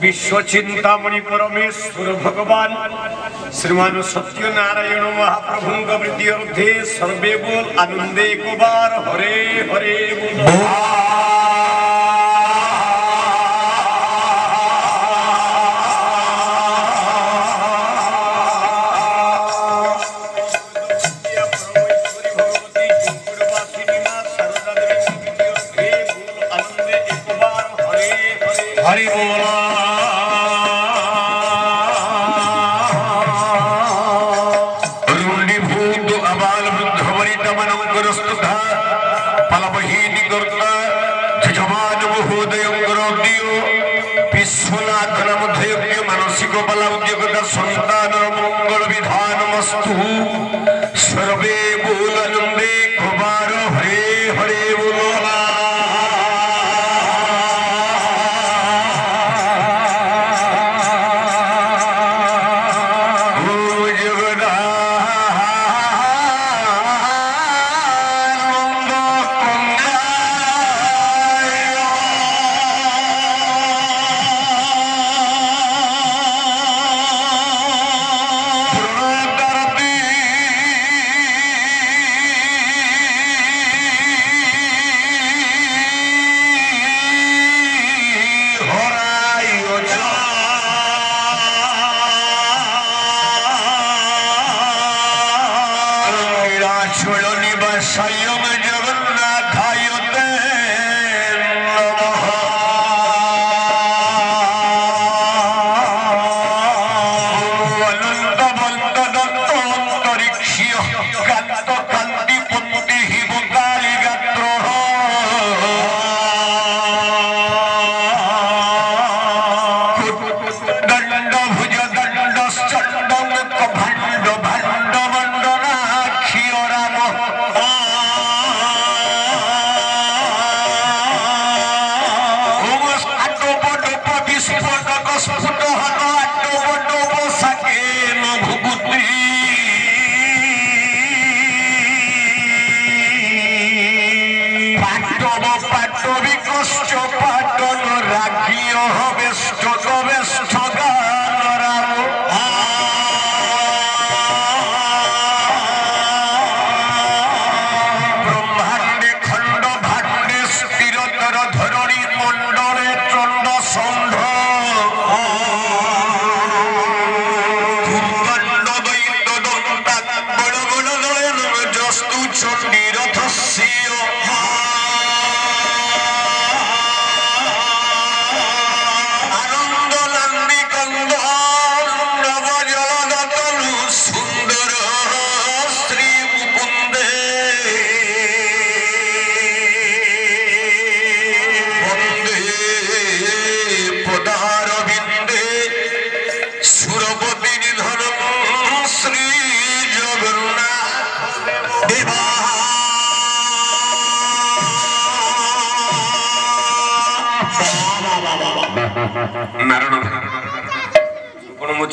विश्व चिंतामणि परमेश्वर भगवान श्रीमान सत्यनारायण महाप्रभु वृद्धि अर्थे सर्वे बोल आनंदे को बार हरे हरे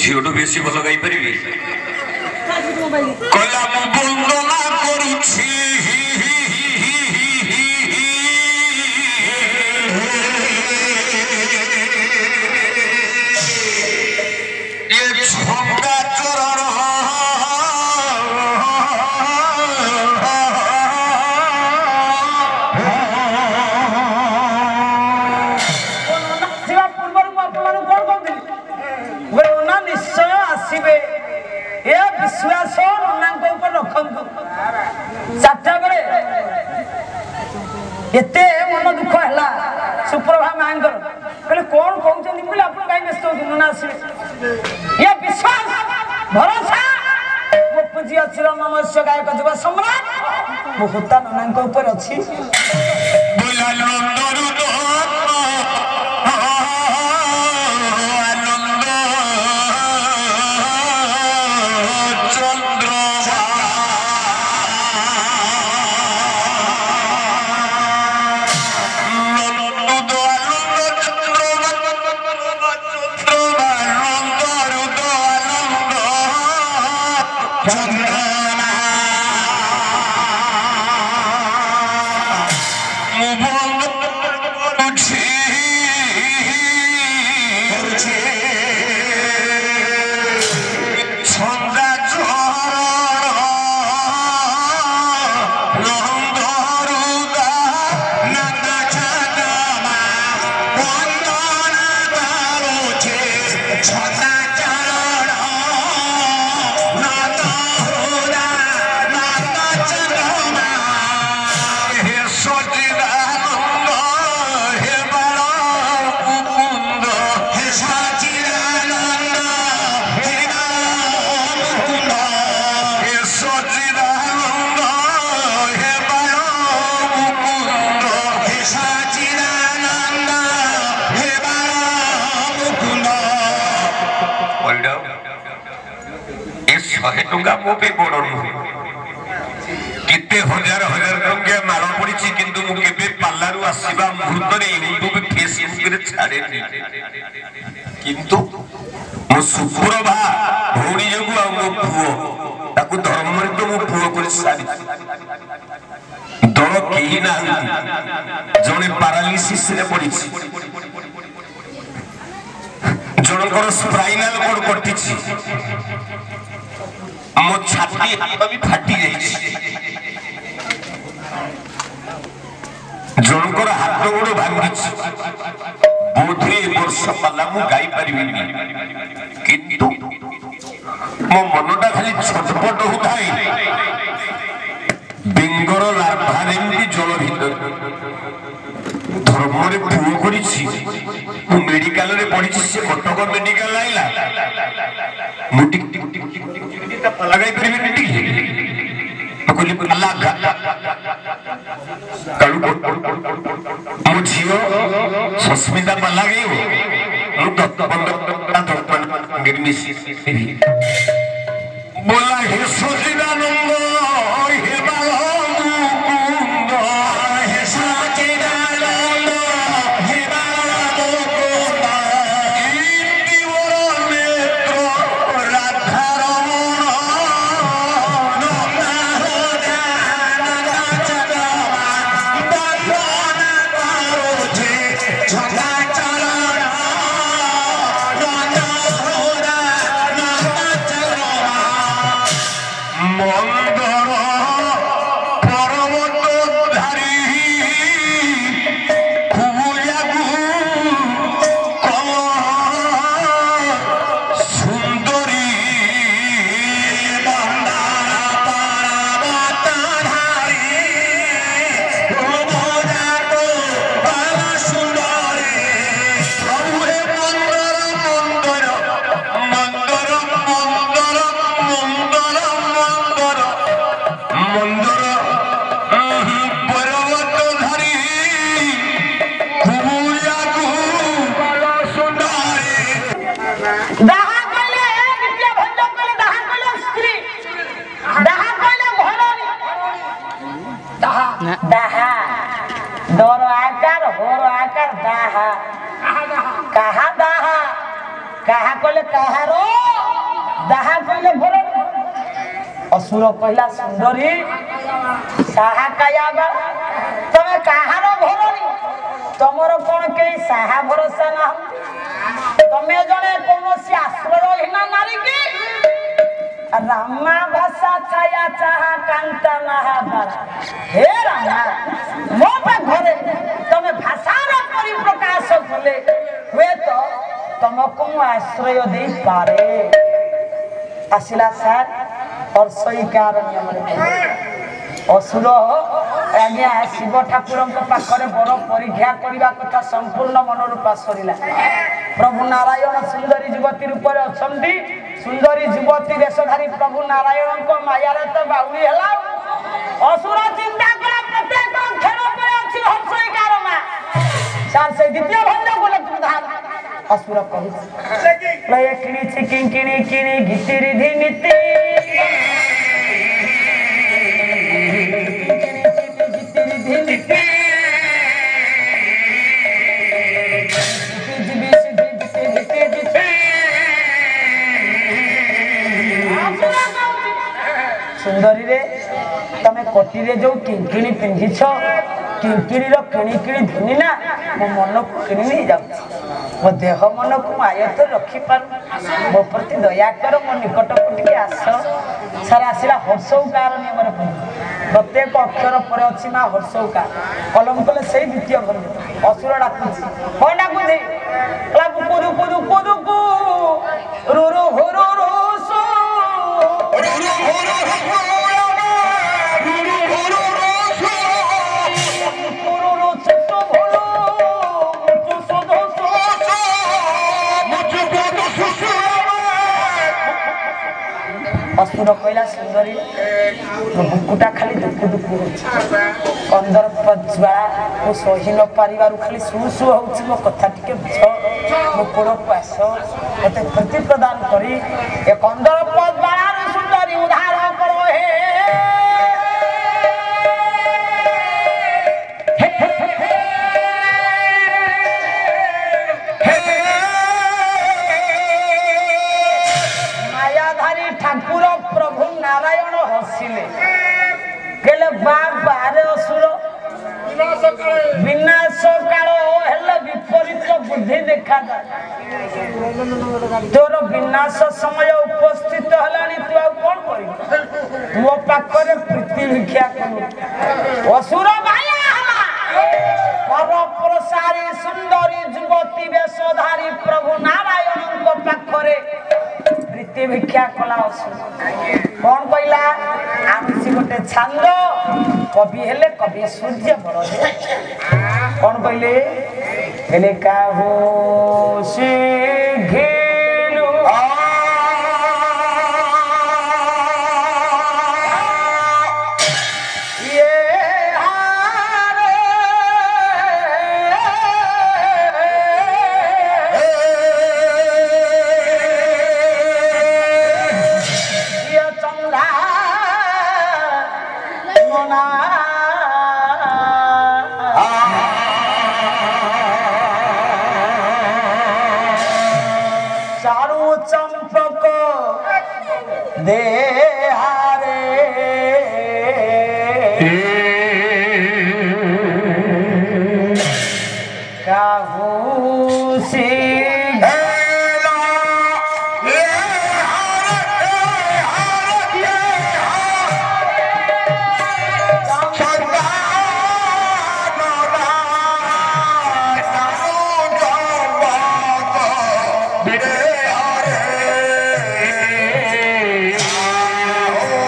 झीटू बेसी भल गाई पारि कहला बंदना करुछि ये छंगा चरण विश्वास चार्टा बेले एते मन दुख है सुप्रभा माँ कहले कौन कहते बोले आप कहीं व्यस्त होती ना आसवे ये विश्वास भरोसा मो पूजी अच्छी मत्स्य गायक जुवा सम्राट मो होता नना ऊपर अच्छी बोलडा ए 100 टंका मो पे बड़ नुह किते हजार हजार टंका माल पड़ी किंतु मु केबे पाल्लारु आसीबा मुहूर्त रे यूट्यूब फेसबुक रे छाड़े किंतु मो सुप्रभा भौणी जोगु आ मो पुओ ताकू धर्म रे तो मो पुओ कर सारी दल केही ना जने पैरालिसिस रे पड़ी जनकर स्पाइनल कोड कटिछि मो छाती हाथ भी फाटी जाइछि जनकर हाथ गोड़ भांगिछि बोधे वर्ष पाला मु गाई परिबिनी किंतु मो मनटा खाली छटपट होताई बिंगर लार्भा जेमती जल भीतर धर्म रे पुओ करिछि मु मेडिकल रे पढिछि से कटक मेडिकल आइला मु टिक टिक टिक टिक ता लगाई परिबिनी टिक कोली लागा कालू मो झियो सस्मिता पलागे मु दत्तपंड गिरमिसी बोला हे सचिदानंद हे बाला मुकुंद हे सचिदानंद हे बाला मुकुंद इंदिवर नेत्र राधा रमण असुर कहला सुंदरी साहा काया तमे कहार भरणी तमर कौन के साहा भरोसा ना तमे जने कौन आश्रयहीना नारी की रामा भाषा छाया चाहा कांता नहा हे रामा मो पे घरे तमे भाषा रे परिप्रकाश कले हुए तो तमको आश्रय दे पारे आसिला सार और सही कारण असुर आज्ञा शिव ठाकुर पाखरे बड़ परीक्षा करने कथा संपूर्ण मन रूपा सरिला प्रभु नारायण सुंदरी युवती रूप अच्छा सुंदरी युवती देशधारी प्रभु नारायण को मायार तो बाउली है असुर चिंता करा प्रत्येक अक्षर पर अच्छी हर्षकार मां सार से द्वितीय भंज बोले तुधान असुर कहू लय किणी किणी किणी घितिरी धिनिति सुंदरी रे तमे कोटी रे जो किंकिणी पिंधिछ किंकिणी रो किणी किणी धुनी ना मो मन को किणी नहीं जाउ मो देह मन को आयत रखी पार मो प्रति दया कर मो निकट को टिके आस सारा आसिला हर्षौकार नियम रे प्रत्येक अक्षर पर अछि मा हर्षौकार कलम कले सेही द्वितीय भंग असुर डाकुछि कोन डाकुछि ला कुदु कुदु कुदु कु रु रु हो रु रु सो रु रु हो रु असुर कहला सुंदरी बुकुटा खाली दुकु दुकु कंदर पज्वाला मु सही न पारिबारु खाली सु सु होउछि मो कथा टिके बुझ मो कोड़ पास मते प्रति प्रदान करी ए कंदर पज्वाला रे सुंदरी उधार करो हे मायाधारी ठाकुर प्रभु नारायण हसिले केले बाबा रे असुर विनाश काल हेले विपरीत बुद्धि देखा तोर विनाश समय उपस्थित हलानी तू आ कोन करी मो पाखरे प्रीति भिक्षा करू असुर माया हला पर प्रसारी सुंदरी युवती वेशधारी प्रभु नारायण को पाखरे प्रीति भिक्षा कला असुर कौन कहला आमसी गोटे छंद कवि हेले कवि सूर्य बड़ कौन कहले हेले काहो से घेलु ये हारे ये चंदा मोना चारू चंपक दे हारे काहू सी Oh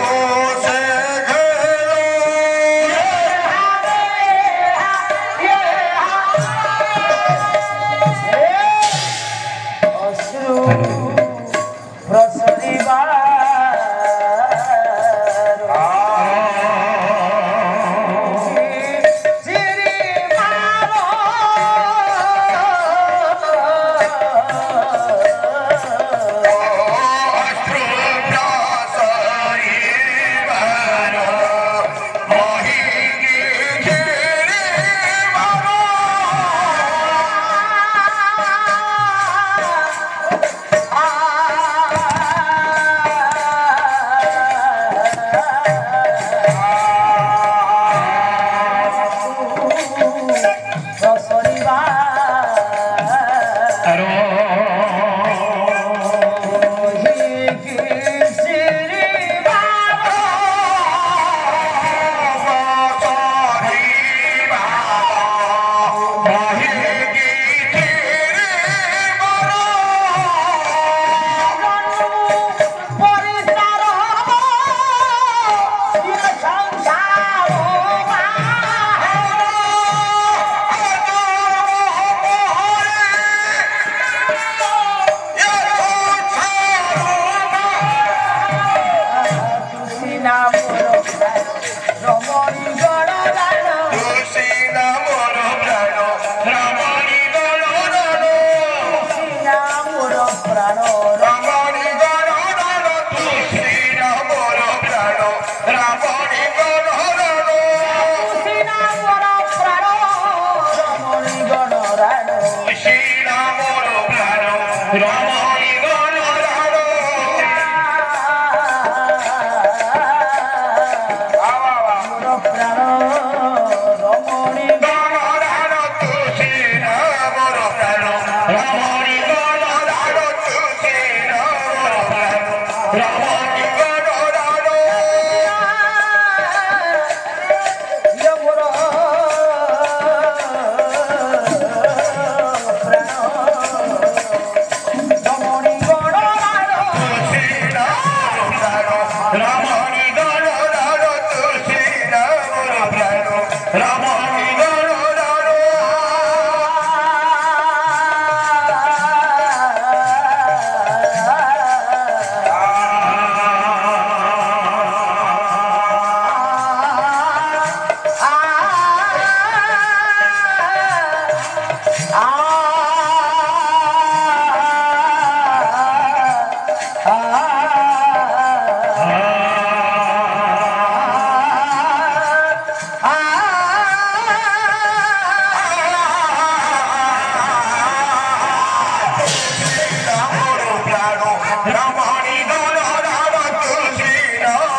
রমণী গণ রাম তুলসী নাম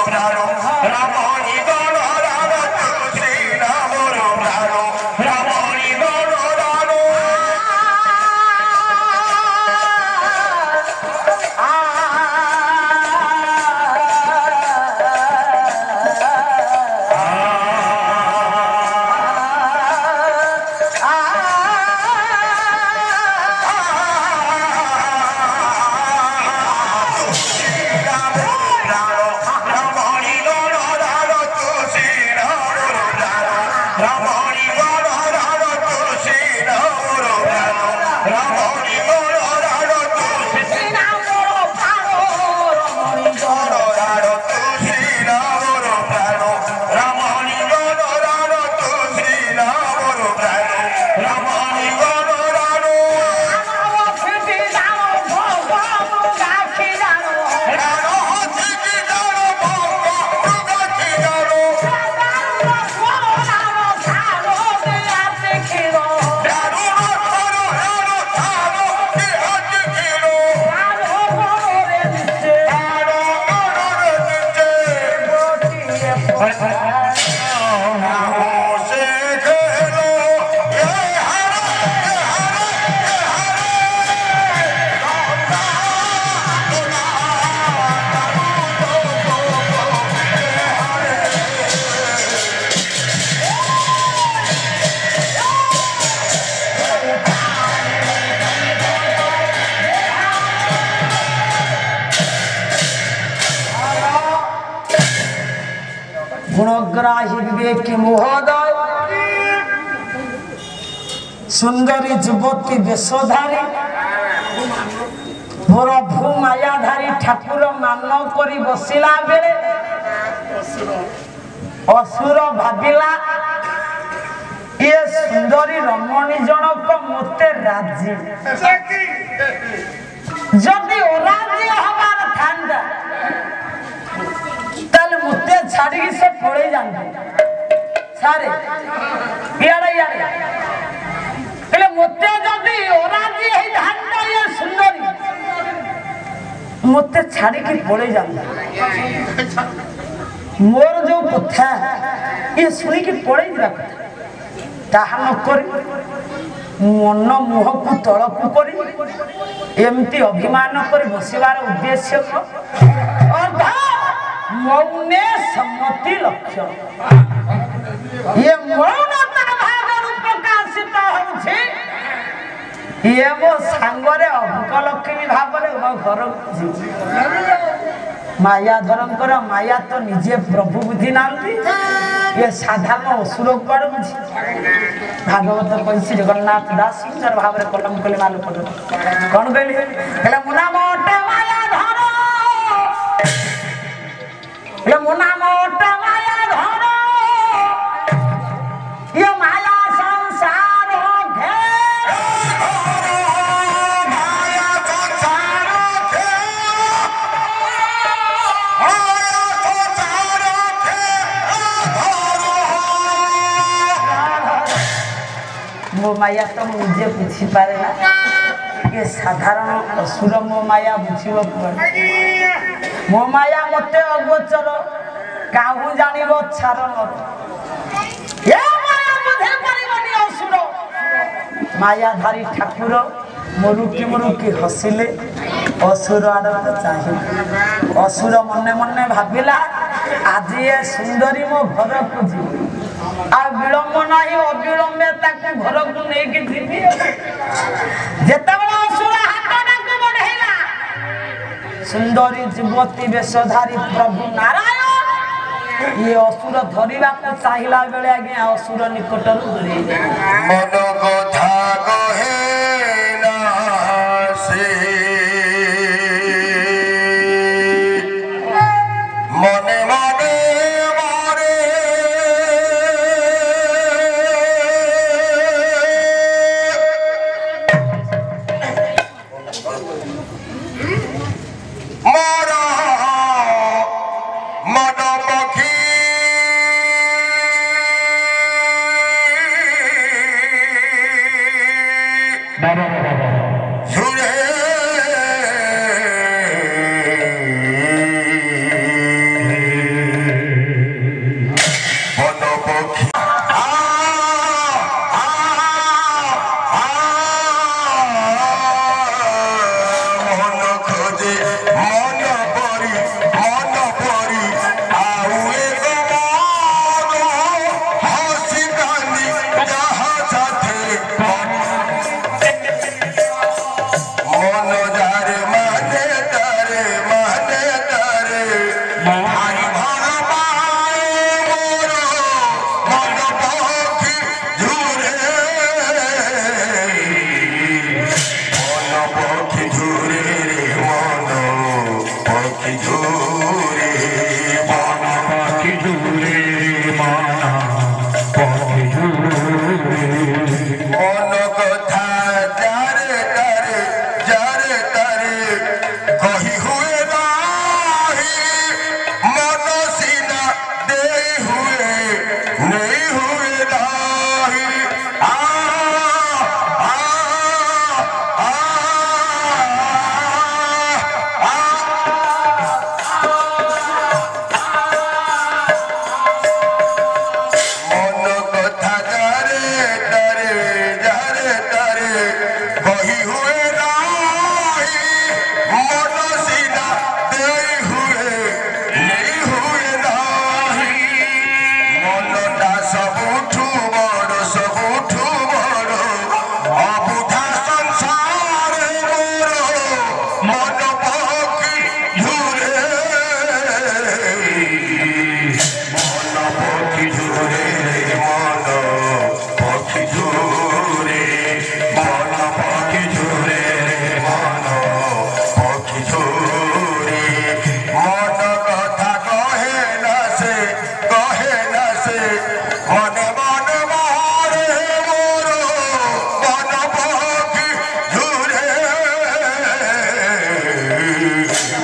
প্রাণ রমণী গণ রাম তুলসী নাম প্রাণ রমণী গণ রাম गुणग्राही विवेक महोदय सुंदरी युवती वेशधारी प्रभु मायाधारी ठाकुर मान करी बसिला बेले असुर भाविला ये सुंदरी रमणी जनक मते राजी जदि अराजी हमार थांदा ताले मते छाड़ी के से पड़े जांदे सारे यारे यारे कले मते जदि अराजी हे थांदा ये सुंदरी मते छाड़ी के पड़े जांदे मोर जो कथा ये सुनी के पड़े दिला ताहा न करी मन मुह को तल को करी एमती अभिमान करी बसिबार उद्देश्य अर्थात मौने सम्मति लक्ष्य ये मौनता भागरु प्रकाशित होछि ये मो सांगरे अभुक लक्ष्मी भावरे मो घर माया धरंकर माया तो निजे प्रभु बुद्धि नांती ये साधारण असुर कुआड़ बुझी भागवत कहि जगन्नाथ दास सुंदर भाव कलम कले मालूम पड़ कौन कहले मुना मोटे माया धर मुना मोटे माया धर ये माया संसार माया संसार मो माया तो मुझे बुझी पारे ना ये साधारण असुर मो माया बुझिबो मो माया मते अगोचर काहू जानिबो छारण ये माया बुझे परिबनी असुर मायाधारी ठाकुर मुरुकी हसिले असुर आड़ चाहिए असुर मने मने भाविला आज ये सुंदरी मो घर को जी आ विलंब नाही अविलंबे ताकू घर को नै के जीबी जेतबेला असुर हाथ डाक बढ़ेला सुंदरी युवती वेशधारी प्रभु नारायण ये असुर धरिबा को चाहिला बेले आगे असुर निकट दूरे मन कथा कहे ना से मने मने मारे मारा मन पखी ପକ୍ଷୀ ଝୁରେ ମନ ପକ୍ଷୀ ଝୁରେ ମନ ପକ୍ଷୀ ଝୁରେ ମନ କଥା ଯାରେ ତାରେ କହି ହୁଏ ନାହିଁ ମନ ସିନା ଦେଇ ହୁଏ ନେଇ ହୁଏ ନାହିଁ ଆ ଆ ଆ ମନ କଥା ଯାରେ ତାରେ କହି ହୁଏ ନାହିଁ ମନ ସିନା ଦେଇ ହୁଏ ନେଇ ହୁଏ ନାହିଁ ମନଟା ସବୁଠୁ ବଡ଼ ଅବୁଝା ସଂସାରେ ମୋର ମନ ପକ୍ଷୀ ଝୁରେ ମନ ପକ୍ଷୀ ଝୁରେ ମନ ପକ୍ଷୀ ଝୁରେ ମନ ପକ୍ଷୀ ଝୁରେ ମନ ପକ୍ଷୀ ଝୁରେ ମନ କଥା କହେ ନା ସେ ମନେ ମନେ ମାରେ ମୋର ମନ ପକ୍ଷୀ ଝୁରେ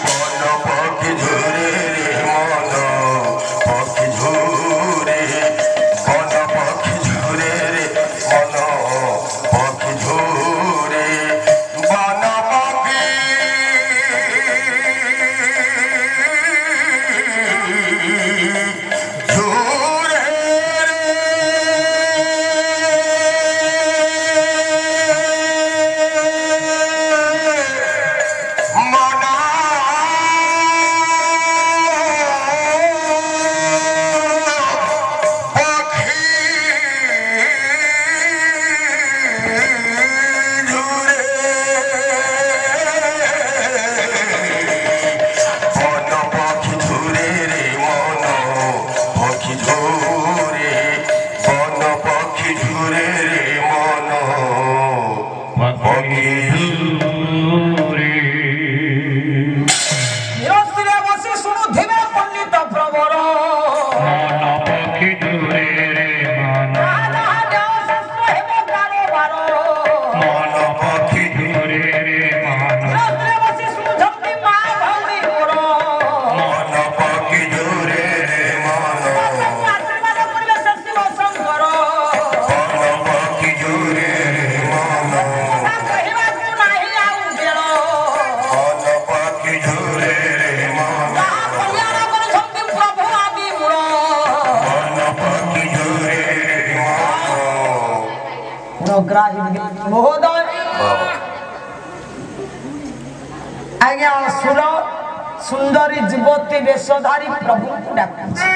ମନ ପକ୍ଷୀ ଝୁରେ ମନ ପକ୍ଷୀ ଝୁରେ ମନ ପକ୍ଷୀ ଝୁରେ ମନ ପକ୍ଷୀ ଝୁରେ ମନ ପକ୍ଷୀ ଝୁରେ ମନ ପକ୍ଷୀ ଝୁରେ ମନ ପକ୍ଷୀ ଝୁରେ ମନ ପକ୍ଷୀ ଝୁରେ ମନ ପକ୍ଷୀ ଝୁରେ ମନ ପକ୍ଷୀ ନିରସ୍ତିରେ ବସି ଶୁଣୁଥିବେ ପଣ୍ଡିତ ପ୍ରବର ମନ ପକ୍ଷୀ ଝୁରେ ମନ ହେବ କାରବାର ମନ ପକ୍ଷୀ ଝୁରେ ମନ ନିରସ୍ତିରେ ବସି ଶୁଣୁଛନ୍ତି ମା ଭଉଣୀ ମୋର ମନ ପକ୍ଷୀ ଝୁରେ ମନ ଆଶୀର୍ବାଦ କରିବେ ସେ ଶିବ ଶଙ୍କର ମନ ପକ୍ଷୀ ଝୁରେ ମନ କହିବାକୁ ନାହିଁ ଆଉ ବେଳ ମନ ପକ୍ଷୀ ଝୁରେ ମନ ଯାହା କଲ୍ୟାଣ କରୁଛନ୍ତି ପ୍ରଭୁ ଆଦି ମୂଳ ମନ ପକ୍ଷୀ ଝୁରେ ମହୋଦୟ ଆଜ୍ଞା ଅସୁର ସୁନ୍ଦରୀ ଯୁବତୀ ବେଶଧାରୀ ପ୍ରଭୁଙ୍କୁ ଡାକୁଛି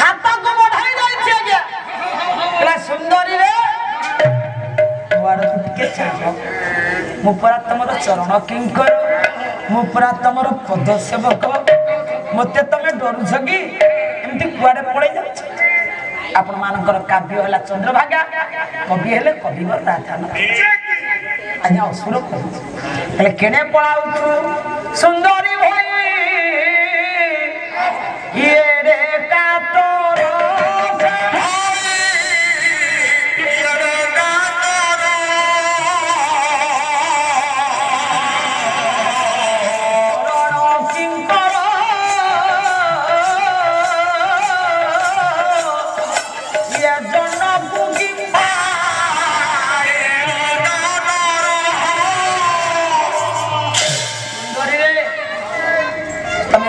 ହାତକୁ ବଢାଇ ଯାଇଛି ଆଜ୍ଞା କହିଲା ସୁନ୍ଦରୀରେ ଆଡ଼କୁ ଟିକେ ଚାଲ ମୁଁ ପରା ତମର ଚରଣ କିଙ୍କର ମୁଁ ପରା ତମର ପଦ ସେବକ ମତେ ତମେ ଡରୁଛ କି ଏମିତି କୁଆଡେ ପଳେଇ ଯାଉଛି ଆପଣ ମାନଙ୍କର କାବ୍ୟ ହେଲା ଚନ୍ଦ୍ରଭାଗା କବି ହେଲେ କବିବର ରାଧାନାଥ ଆଜ୍ଞା ଅସୁର କହୁଛି ହେଲେ କେଣେ ପଳାଉଛୁ ସୁନ୍ଦରୀ ଭାଇ ଇଏ ରେ କାତର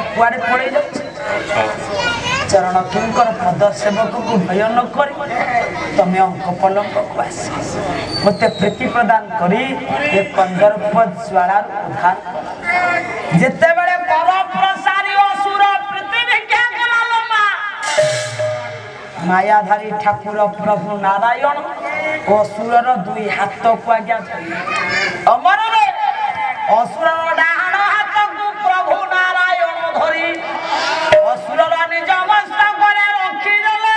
କୁଆଡେ ପଳେଇ ଯାଉଛି ଚରଣ କିଙ୍କର ପଦ ସେବକକୁ ଭୟ ନ କରି ତମେ ଅଙ୍କ ପଲଙ୍କକୁ ଆସ ମତେ ପ୍ରୀତି ପ୍ରଦାନ କରି ଏ କନ୍ଦର୍ପ ଜ୍ୱାଳାରୁ ଉଦ୍ଧାର ଯେତେବେଳେ ପରପ୍ରସାରୀ ଅସୁର ପ୍ରୀତି ଭିକ୍ଷା କଲା ମା ମାୟାଧାରୀ ଠାକୁର ପ୍ରଭୁ ନାରାୟଣ ଅସୁରର ଦୁଇ ହାତକୁ ଆଜ୍ଞା ଅମରରେ ଅସୁରର ଡାହାଣ ହାତକୁ ପ୍ରଭୁ ନାରାୟଣ ଧରି ଅସୁରର ନିଜ ମସ୍ତକରେ ରଖିଦେଲେ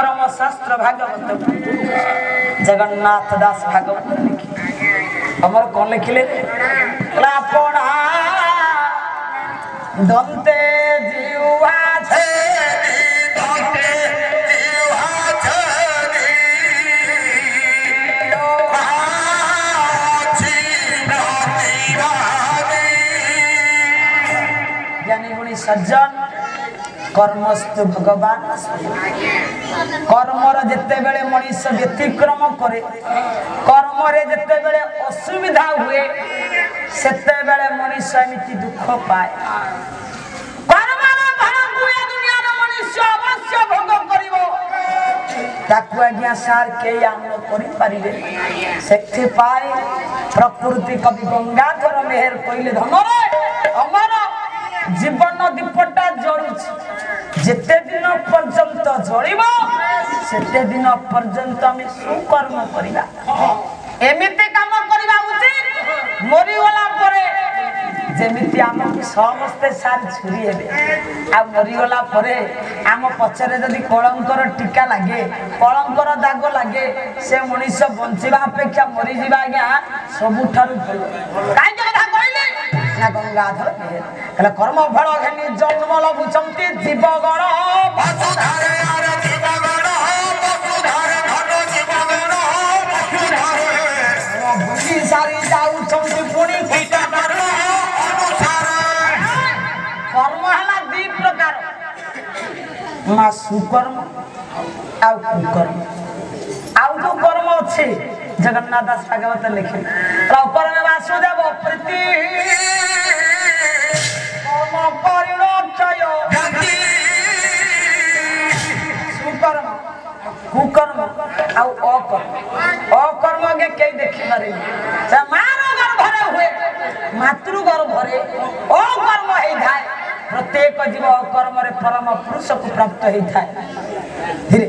परम शास्त्र भागवत जगन्नाथ दास भागवत लिखी हमर कौन लिखिले पढ़ा दंते जीवा छे सज्जन कर्मस्तु भगवान कर्मर जिते बेले मनीष व्यतिक्रम करे कर्मरे जिते बेले असुविधा हुए सेते बेले मनीष एमिति दुख पाए कर्मर फलकु ए दुनियार मनुष्य अवश्य भोग करिवो ताकु आज्ञा सार के आनो करि परिबे सेथि पाए प्रकृति कवि गंगाधर मेहर कइले धनरे अमर जीवन दीपटा जलुछि जेते दिन पर्यंत जलिबो सेते दिन पर्यंत हम सुकर्म करिबा एमिते काम करिबा उचित मरि गला परे जेमिति हम समस्त सार छुरी हेबे आ मरि गला परे हम पछरे जदी कलंकर टीका लागे कलंकर दाग लागे से मनुष्य बंचिबा अपेक्षा मरि जिबा आज्ञा सबुठारु भलो काई कथा कहले ना गंगाधर कहले कर्म फल घेनी जन्म लभुचंती जीवगण वसुधारे आर जीवगण वसुधारे धन जीवगण वसुधारे बुद्धि सारी जाउचंती पुणी कीटा कर्म अनुसार कर्म हला दी प्रकार ना सुकर्म आ कुकर्म आउ जो कर्म अछि जगन्नाथ दास भागवत लिखे ऊपर में वासुदेव प्रीति कर्म परिणक्षय सुकर्म कुकर्म आउ अकर्म के कई देखि पारे से मानो गर्भरे हुए मातृ गर्भरे अकर्म हेइ थाए प्रत्येक जीव अकर्म रे परम पुरुष को प्राप्त हेइ थाए धीरे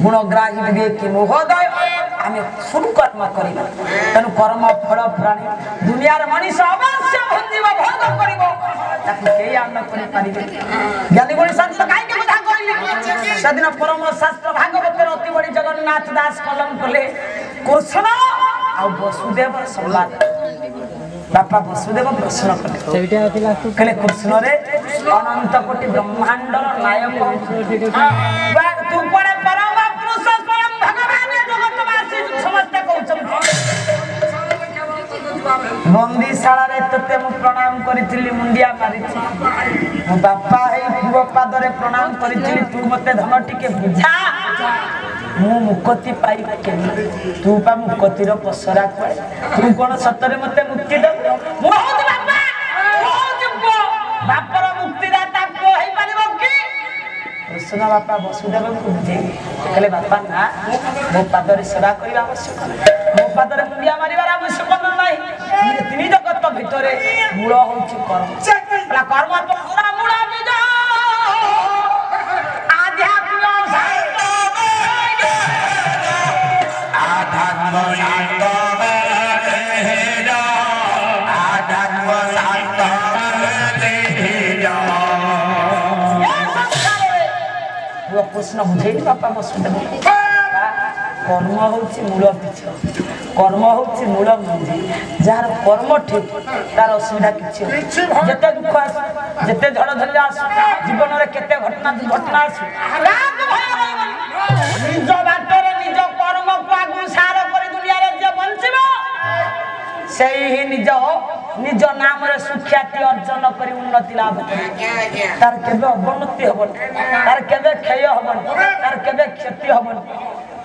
गुणग्राही विवेकी महोदय आमे सुकर्म करिबा तनु कर्म फल प्राणी दुनियार मनुष्य अवश्य भंजीव भोग करिवो ताकि केई आन्न करि पारिबे ज्ञानी गुणी संत काई के बुझा करिले सदिन परम शास्त्र भागवत अति बड़ी जगन्नाथ दास कलम कले कृष्ण आ वसुदेव संवाद बापा वसुदेव प्रश्न कले कृष्ण रे अनंत कोटि ब्रह्मांडर नायक तू पड़े परम पुरुष स्वयं भगवान जगतवासी समस्त कहउछन बंदीशाला रे तते मु प्रणाम करिथिली मुंडिया मारिछि मो बापा हे पुओ पादरे प्रणाम करिथिली तू मते धन टिके बुझा मु मुक्ति पाई के तू पा मुक्ति रो पसरा पड़े तू कोन सतरे मते मुक्ति दे बहुत बापा बहुत बापर मुक्ति दाता को हे पारिबो की कृष्ण बापा वसुदेव को बुझे कहले बापा ना मो पादरे सेवा करिबा आवश्यक मो पादरे मुंडिया मारिबार आवश्यक नाही तीन जगत भितरे मूल होछि कर्म कर्म तो पूरा मूल निज आध्यात्म आध्यात्म शांत आध्यात्म शांत वो कृष्ण बुझे बापा वसुदेव कर्म होछि मूल बीज कर्म होछि मूल मंजी जार कर्म ठीक तार असुविधा किछि जते दुख आस जते झड़ धरि आस जीवन रे केते घटना दुर्घटना आस राग भय होइबनि निज बाटरे निज कर्म को आगु सार करी दुनिया रे जे बंचिबो सेही ही निज नाम रे सुख्याति अर्जन करी उन्नति लाभ करे तार केबे अवनति हबन तार केबे क्षय हबन तार केबे क्षति हबन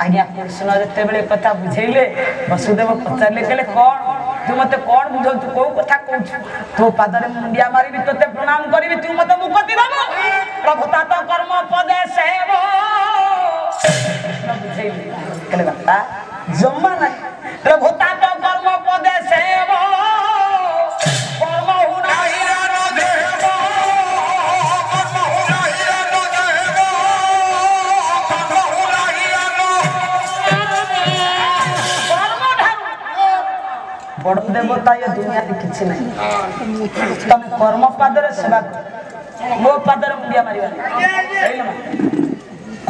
आज्ञा कृष्ण जते बेले कथा बुझेले वसुदेव पचारले कहले कोन तू मते कोन बुझौ तू को कथा कहू तो पादरे मुंडिया मारिबी तते प्रणाम करिबी तू मते मुक्ति दबो प्रभु तात कर्म पदे सेवो कृष्ण बुझेले कहले बापा जम्मा ना प्रभु तात कर्म पदे सेवो कर्म हुनाई न देवो कर्म हुनाई न देवो कर्म हुनाई बड़ देवता ये दुनिया रे किछि नहीं तमे कर्म पादरे सेवा मो पादरे मुंडिया मारिबा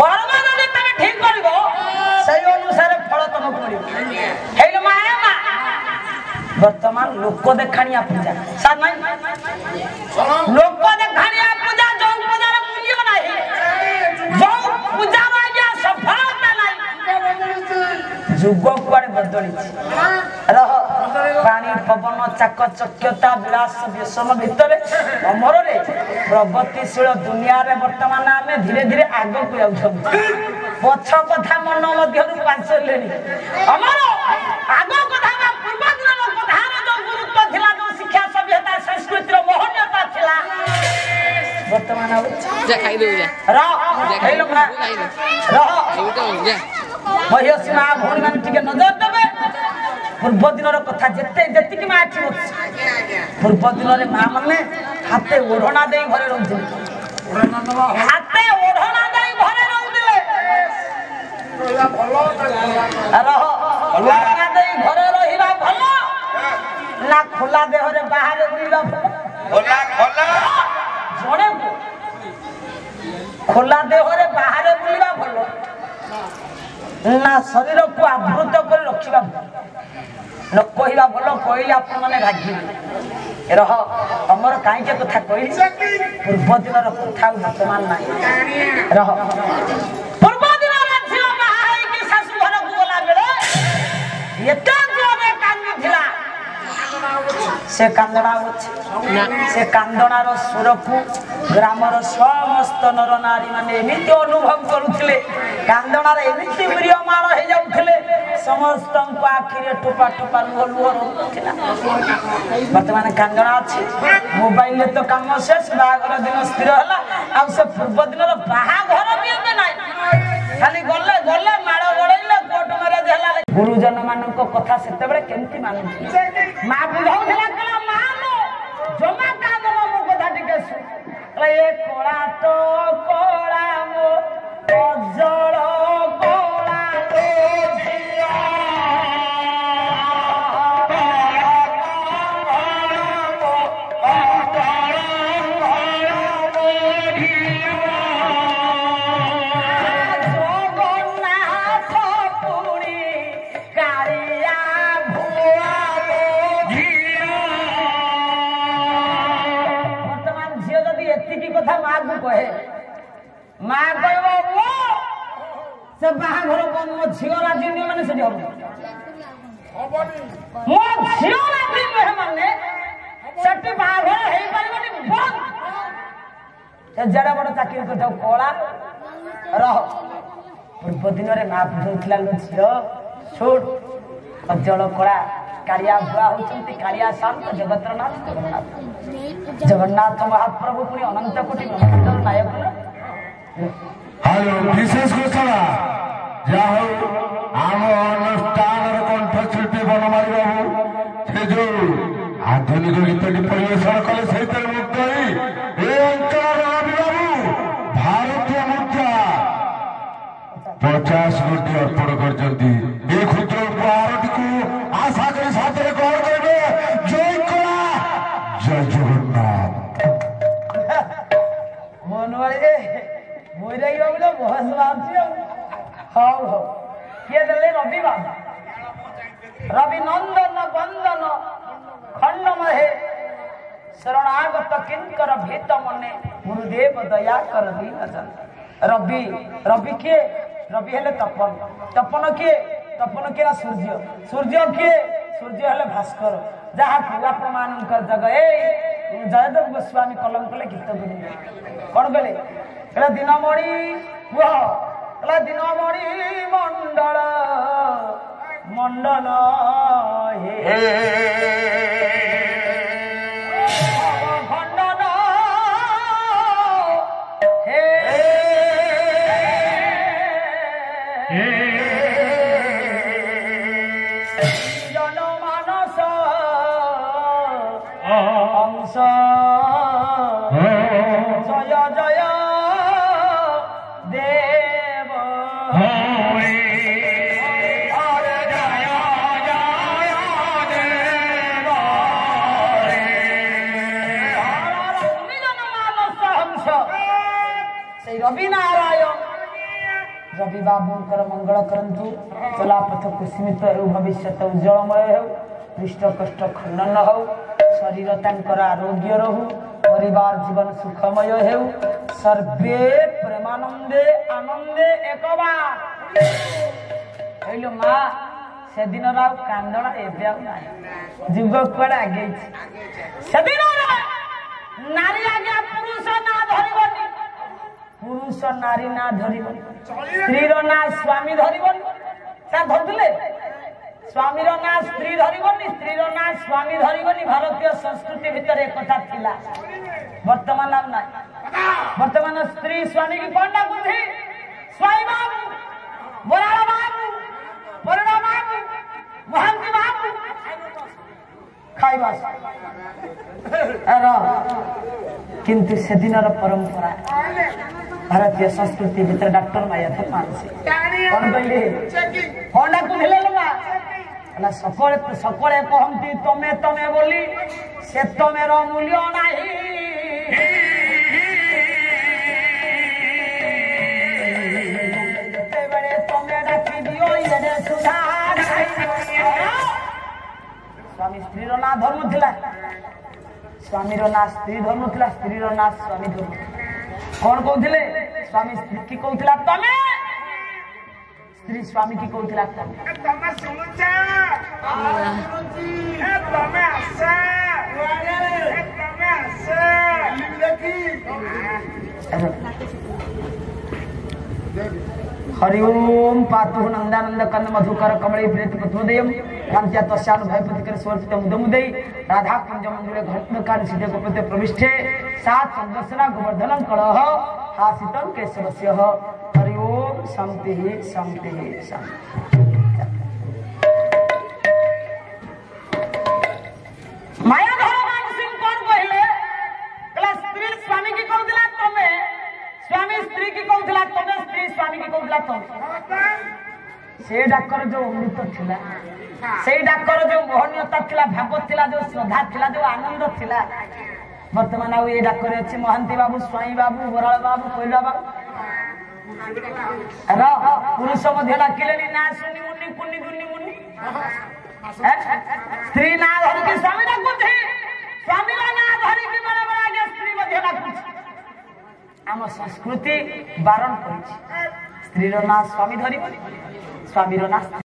কর্ম যদি তুমি ঠিক করিব সেই অনুসারে ফল তোমাকে মিলিব হেইলো মা বর্তমান লোক দেখানিয়া পূজা সার নাই লোক দেখানিয়া পূজা যৌ পূজার মূল্য নাই যৌ পূজার আজ্ঞা সফলতা নাই যুগ কুয়াড়ে বদলিছে রহ পানি পবন চাকচক্যতা বিলাস ব্যসন ভিতরে অমରରେ প্রগতিশীল দুনিয়াରେ ବର୍ତ୍ତମାନ ଆମେ ଧୀରେ ଧୀରେ ଆଗକୁ ଯାଉଛନ୍ତି ପଛ କଥା ମନ ମଧ୍ୟରୁ ପାଞ୍ଚଲେଣି ଆମର ଆଗ କଥା ବା ପୂର୍ବ ଦିନର କଥାର ଯୋଉ ଗୁରୁତ୍ୱ ଥିଲା ଯୋଉ ଶିକ୍ଷା ସଭ୍ୟତା ସଂସ୍କୃତିର ମହନୀୟତା ଥିଲା ବର୍ତ୍ତମାନ ଆଉ ଯା ଖାଇ ଦେଉ ଯା ରହ ହେଇଲୋ ମା ରହ ମହିଷୀ ମା ଭଉଣୀ ମାନେ ଟିକେ ନଜର ଦେବେ ପୂର୍ବ ଦିନର କଥା ଯେତିକି ମା ଅଛି ପୂର୍ବ ଦିନରେ ମା ମାନେ ହାତେ ଓଢ଼ଣା ଦେଇ ଘରେ ରହୁଥିଲେ ହାତେ ଓଢ଼ଣା ଦେଇ ଘରେ ରହୁଥିଲେ ଓଢ଼ଣା ଦେଇ ଘରେ ରହିବା ଭଲ ନା ଖୋଲା ଦେହରେ ବାହାରେ ବୁଲିବା ଭଲ ଜଣେ ଖୋଲା ଦେହରେ ବାହାରେ ବୁଲିବା ଭଲ ନା ଶରୀରକୁ ଆବୃତ କରି ରଖିବା ଭଲ ନ କହିବା ଭଲ କହିଲେ ଆପଣମାନେ ରାଗିବେ ରହ ତମର କାହିଁକି କଥା କହିଲି ପୂର୍ବ ଦିନର କଥା ଆଉ ବର୍ତ୍ତମାନ ନାହିଁ ରହ ପୂର୍ବ ଦିନର ଝିଅ ବାହା ହେଇକି ଶାଶୁ ଘରକୁ ଗଲା ବେଳେ ଏତେ ଜୋରରେ କାନ୍ଦିଥିଲା ସେ କାନ୍ଦଣା ଅଛି ସେ କାନ୍ଦଣାର ସ୍ୱରକୁ ଗ୍ରାମର ସମସ୍ତ ନର ନାରୀ ମାନେ ଏମିତି ଅନୁଭବ କରୁଥିଲେ କାନ୍ଦଣାରେ ଏମିତି ମ୍ରିୟମାଣ ହେଇଯାଉଥିଲେ ସମସ୍ତଙ୍କ ଆଖିରେ ଟୋପା ଟୋପା ଲୁହ ରହୁଥିଲା ବର୍ତ୍ତମାନ କାନ୍ଦଣା ଅଛି ମୋବାଇଲରେ ତ କାମ ଶେଷ ବାହାଘର ଦିନ ସ୍ଥିର ହେଲା ଆଉ ସେ ପୂର୍ବ ଦିନର ବାହାଘର ବି ଏବେ ନାହିଁ ଖାଲି ଗଲେ ଗଲେ ମାଡ଼ ଗଳେଇଲେ କୋର୍ଟ ମ୍ୟାରେଜ ହେଲା ଗୁରୁଜନ ମାନଙ୍କ କଥା ସେତେବେଳେ କେମିତି ମାନୁଥିଲେ ମା ବୁଝାଉଥିଲା କହିଲା ମା ଜମା କାନ୍ଦନ ମୋ କଥା ଟିକେ ଶୁଣ ଏ କଳା ତ କଳା ମୋ ଅଜଳ କଳା ତ ଝିଅ ମା କହିବ ସେ ବାହାଘର ମୋ ଝିଅ ରାଜି ନୁହେଁ ମାନେ ସେଠି ହବ ମୋ ଝିଅ ରାଜି ନୁହେଁ ମାନେ ସେଠି ବାହାଘର ହେଇପାରିବନି ବନ୍ଦ ସେ ଯେଡେ ବଡ ଚାକିରି କରିଥାଉ କଳା ରହ ପୂର୍ବ ଦିନରେ ମା ବୁଝଉଥିଲା ଲୋ ଝିଅ ଶୁଣ ଅଜଳ କଳା କାଳିଆ ଭୁଆ ହଉଛନ୍ତି କାଳିଆ ଶାନ୍ତ ଜଗତର ନାଥ ଜଗନ୍ନାଥ ମହାପ୍ରଭୁ ପୁଣି ଅନନ୍ତ କୋଟି ବ୍ରହ୍ମାଣ୍ଡର ନାୟକ হ্যালো বিশেষ ঘোষণা যা হোক আম অনুষ্ঠানের কণ্ঠশিল্পী বনমালী বাবু সে যে আধুনিক গীতটি পরিবেশন কলে সেইটার মুক্ত হই এই অঞ্চলের রবি বাবু ভারতীয় মুদ্রা 50 কোটি অর্পণ করছেন এই ক্ষুদ্র উপহারটিকে আশা করি সাথে গ্রহণ করবে জয় কলা জয় জগন্নাথ মনওয়ারি মরে গেল বলে বয়স বাড়ছি হও হও কিଏ ଦେଲେ ରବି ବାବୁ ରବି ନନ୍ଦନ ବନ୍ଦନ ଖଣ୍ଡ ମହେ ଶରଣାଗତ କିଙ୍କର ଭୀତ ମନେ ଗୁରୁଦେବ ଦୟା କର ଦୀନ ଜନ ରବି ରବି କିଏ ରବି ହେଲେ ତପନ ତପନ କିଏ ସୂର୍ଯ୍ୟ ସୂର୍ଯ୍ୟ କିଏ ସୂର୍ଯ୍ୟ ହେଲେ ଭାସ୍କର ଯାହାକୁ ଆପଣମାନଙ୍କର ଜଗ ଏଇ ଜୟଦେବ ଗୋସ୍ୱାମୀ କଲମ କଲେ ଗୀତ ବୁଲିଲେ କଣ କଲେ କହିଲା ଦିନମଣି କୁହ କହିଲା ଦିନମଣି ମଣ୍ଡଳ ମଣ୍ଡନ ହେ ଖଣ୍ଡନ ହେ জনমানস অংশ জয় জয় দেব সেই রবি নারায়ণ रवि बाबूंकर मंगल करंतु चलापथ कुस्मित हो भविष्य उज्जवलमय हो दृष्ट कष्ट खंडन हो शरीर तांकर आरोग्य रहू परिवार जीवन सुखमय हो सर्वे प्रेमानंदे आनंदे एकबार कहलो माँ से दिन कांदड़ा एबे जुग कुआड़े आगे से दिन नारी आगे पुरुष ना धरबनी पुरुष नारी ना धरबनी स्त्री ना स्वामी धरबनी धरते स्वामी ना स्त्री धरबनी स्त्री ना स्वामी धरबनी भारतीय संस्कृति भितर एक कथा थिला वर्तमान ना वर्तमान स्त्री स्वामी की कौन बुद्धि स्वामी बाबू बराड़ा बाबू बराड़ा बाबू महंती बाबू खाइबा किंतु से दिन परंपरा भारतीय संस्कृति भीतर डॉक्टर माया तो मानसी कौन कहले कौन डाकू भेले लोगा ना सकले सकले कहंती तमे तमे बोली से तमेर मूल्य नाही तेबेले तमे डाकी दियो इने सुधा स्वामी स्त्री ना धर्म थिला स्वामी ना स्त्री धर्म थिला स्त्री ना स्वामी धर्म कौन कहते स्वामी स्त्री की कहला तमे स्त्री स्वामी की कहला तमे तमे सुनुछ ए तमे आसे हरि ओम पातु नंदानंद कंद मधुकर कमले प्रेत पद्मोदयम कांत्या तस्यान भयपतिकर स्वर्पित मुदमुदय राधा कुंज मंदिरे घटनकार सिद्धे गोपते प्रविष्ठे सात संदर्शना गोवर्धनं कलह हासितं केशवस्य हरि ओम शांति शांति शांति माया भगवान सिंह कौन कहले कला स्त्री स्वामी की कहला तमे स्वामी स्त्री की कहला तमे स्त्री स्वामी की कहला तमे से डाक्टर जो अमृत थिला से डाक्टर जो मोहनीयता थिला भागवत थिला जो श्रद्धा थिला जो आनंद थिला वर्तमान आ ये डाक्टर अछि महंती बाबू स्वामी बाबू बराळ बाबू कोइला बाबू रा पुरुष मध्य डाकिलेनी ना सुनी मुनि कुनी गुनी मुनि स्त्री ना धर के स्वामी डाकू थी स्वामी ना धर के बराबर आगे स्त्री मध्य डाकू आम संस्कृति बारण करिछि स्त्री रो ना स्वामी धरिबो स्वामी रो ना